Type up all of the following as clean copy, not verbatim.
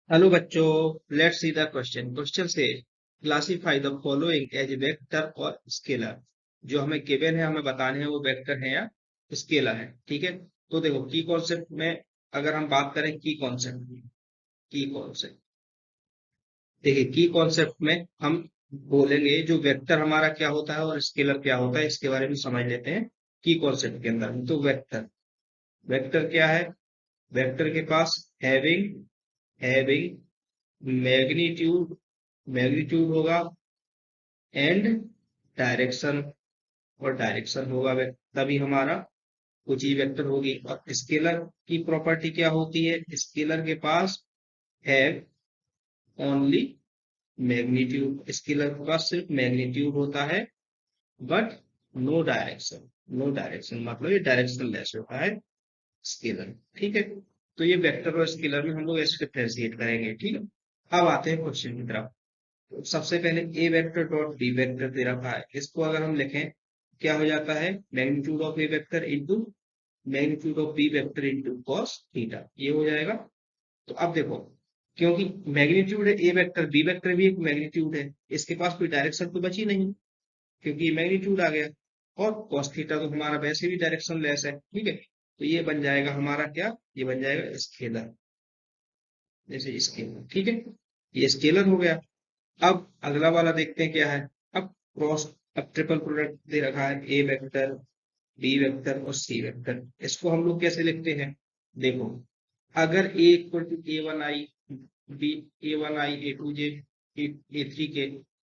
Hello बच्चों, let's see the question. Question से classify the following as vector और scalar. जो हमें गिवन है, हमें बताने हैं वो वेक्टर है या स्केलर है। ठीक है, तो देखो की कॉन्सेप्ट में अगर हम बात करें की कॉन्सेप्ट देखिए की कॉन्सेप्ट में हम बोलेंगे जो वेक्टर हमारा क्या होता है और स्केलर क्या होता है, इसके बारे में समझ लेते हैं। की कॉन्सेप्ट के अंदर तो वेक्टर वेक्टर क्या है? वेक्टर के पास हैविंग हैविंग मैग्नीट्यूड मैग्नीट्यूड होगा एंड डायरेक्शन, और डायरेक्शन होगा तभी हमारा कुछ ही वेक्टर होगी। और स्केलर की प्रॉपर्टी क्या होती है? स्केलर के पास है ओनली मैग्नीट्यूड, स्केलर के पास सिर्फ मैग्नीट्यूड होता है, बट नो डायरेक्शन मतलब ये डायरेक्शन लेस होता है स्केलर। ठीक है, तो ये वेक्टर और स्केलर में हम लोग ऐसे डिफ्रेंशिएट करेंगे। ठीक है, अब आते हैं क्वेश्चन की तरफ। तो सबसे पहले ए वेक्टर डॉट बी वेक्टर दे रखा है, इसको अगर हम लिखें क्या हो जाता है? Magnitude of A vector into magnitude of B vector into cos theta, ये हो जाएगा। तो अब देखो, क्योंकि मैग्नीट्यूड है ए वेक्टर, बी वेक्टर भी एक मैग्नीट्यूड है, इसके पास कोई डायरेक्शन तो बची नहीं क्योंकि ये मैग्नीट्यूड आ गया। और कॉस थीटा तो हमारा वैसे भी डायरेक्शन लेस है। ठीक है, तो ये बन जाएगा हमारा क्या? ये बन जाएगा स्केलर, जैसे स्केलर। ठीक है, ये स्केलर हो गया। अब अगला वाला देखते हैं क्या है। अब क्रॉस अब ट्रिपल प्रोडक्ट दे रखा है ए वेक्टर बी वेक्टर और सी वेक्टर, इसको हम लोग कैसे लिखते हैं? देखो, अगर A equal to A one I B A one I A two J A three K,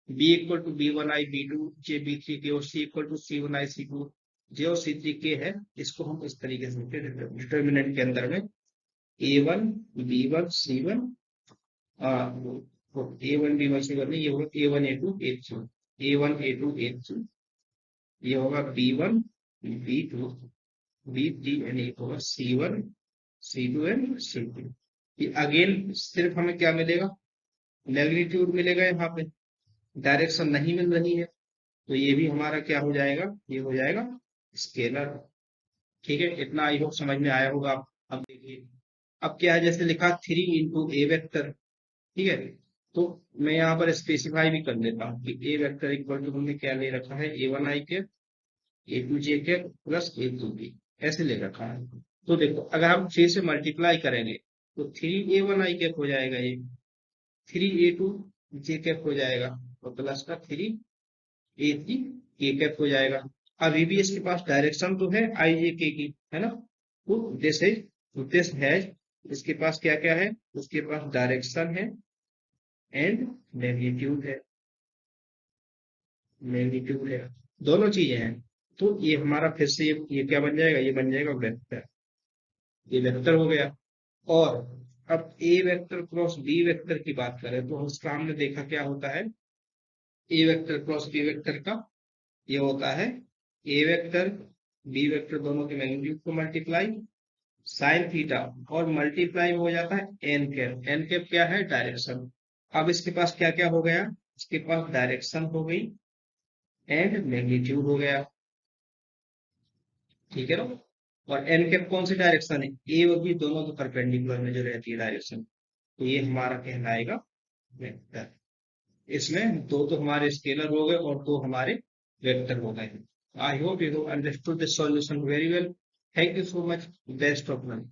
B equal to B one I B two J B three K, और C equal to C one I C two J और C three के है, इसको हम इस तरीके से लिखते हैं डिटर्मिनेंट के अंदर में A one B one C one, A one B one C one, ये होगा A one A two A three, A one A two A three, ये होगा B one B two B three, and ये होगा C one C two and C three. ये again सिर्फ हमें क्या मिलेगा? मैग्नीट्यूड मिलेगा यहाँ पे, डायरेक्शन नहीं मिल रही है, तो ये भी हमारा क्या हो जाएगा? ये हो जाएगा स्केलर। ठीक है, इतना आई होप समझ में आया होगा। अब देखिए, अब क्या है, जैसे लिखा थ्री इंटू ए वेक्टर। ठीक है, तो मैं यहाँ पर स्पेसिफाई भी कर देता हूँ कि ए वेक्टर इक्वल टू हमने क्या ले रखा है? ए वन आई के ए टू जे के प्लस ए टू बी, ऐसे ले रखा है। तो देखो, अगर हम 6 से मल्टीप्लाई करेंगे तो three A one I cap हो जाएगा, ये three A two J cap हो जाएगा, और प्लस का three A three K cap हो जाएगा। अभी भी इसके पास डायरेक्शन तो है आई जे के की, है ना? तो दिस हैज, इसके पास क्या क्या है? उसके पास डायरेक्शन है एंड मैग्नीट्यूड है, दोनों चीजें हैं। तो ये हमारा फिर से ये क्या बन जाएगा? ये बन जाएगा वेक्टर, ये वेक्टर हो गया। और अब ए वेक्टर क्रॉस बी वेक्टर की बात करें तो उसका हमने देखा क्या होता है? ए वेक्टर क्रॉस बी वेक्टर का ये होता है ए वेक्टर बी वेक्टर दोनों के मैग्नीट्यूड को मल्टीप्लाई साइन थीटा, और मल्टीप्लाई हो जाता है एन कैप। एन कैप क्या है? डायरेक्शन। अब इसके पास क्या क्या हो गया? इसके पास डायरेक्शन हो गई एंड मैग्नीट्यूड हो गया। ठीक है ना? और एन कैप कौन सी डायरेक्शन है? ए और बी दोनों तो परपेंडिकुलर में जो रहती है डायरेक्शन, तो ये हमारा कहलाएगा वेक्टर। इसमें दो तो हमारे स्केलर हो गए और दो हमारे वेक्टर हो गए। I hope you understood this solution very well. Thank you so much, best of luck.